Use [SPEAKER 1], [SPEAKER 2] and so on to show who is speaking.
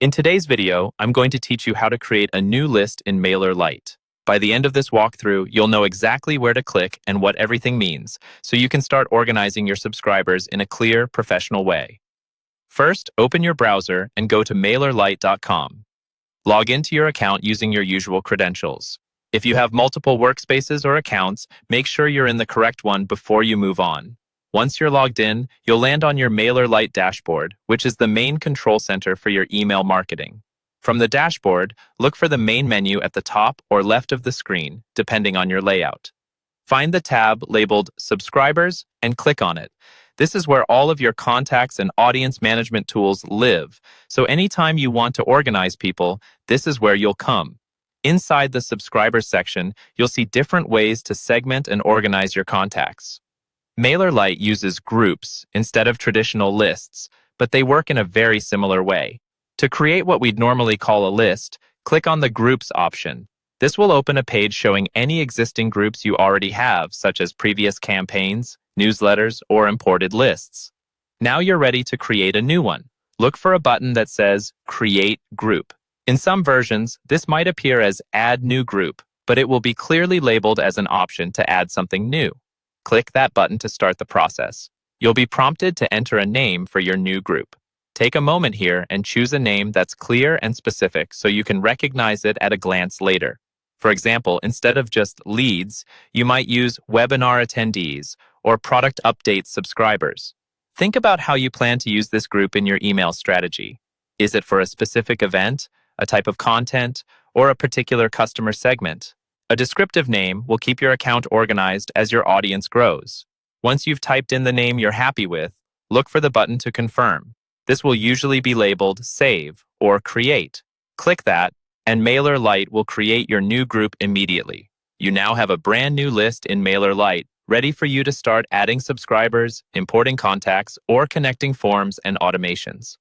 [SPEAKER 1] In today's video, I'm going to teach you how to create a new list in Mailerlite. By the end of this walkthrough, you'll know exactly where to click and what everything means, so you can start organizing your subscribers in a clear, professional way. First, open your browser and go to Mailerlite.com. Log into your account using your usual credentials. If you have multiple workspaces or accounts, make sure you're in the correct one before you move on. Once you're logged in, you'll land on your Mailerlite dashboard, which is the main control center for your email marketing. From the dashboard, look for the main menu at the top or left of the screen, depending on your layout. Find the tab labeled Subscribers and click on it. This is where all of your contacts and audience management tools live, so anytime you want to organize people, this is where you'll come. Inside the Subscribers section, you'll see different ways to segment and organize your contacts. Mailerlite uses groups instead of traditional lists, but they work in a very similar way. To create what we'd normally call a list, click on the Groups option. This will open a page showing any existing groups you already have, such as previous campaigns, newsletters, or imported lists. Now you're ready to create a new one. Look for a button that says Create Group. In some versions, this might appear as Add New Group, but it will be clearly labeled as an option to add something new. Click that button to start the process. You'll be prompted to enter a name for your new group. Take a moment here and choose a name that's clear and specific so you can recognize it at a glance later. For example, instead of just leads, you might use webinar attendees or product updates subscribers. Think about how you plan to use this group in your email strategy. Is it for a specific event, a type of content, or a particular customer segment? A descriptive name will keep your account organized as your audience grows. Once you've typed in the name you're happy with, look for the button to confirm. This will usually be labeled Save or Create. Click that, and Mailerlite will create your new group immediately. You now have a brand new list in Mailerlite, ready for you to start adding subscribers, importing contacts, or connecting forms and automations.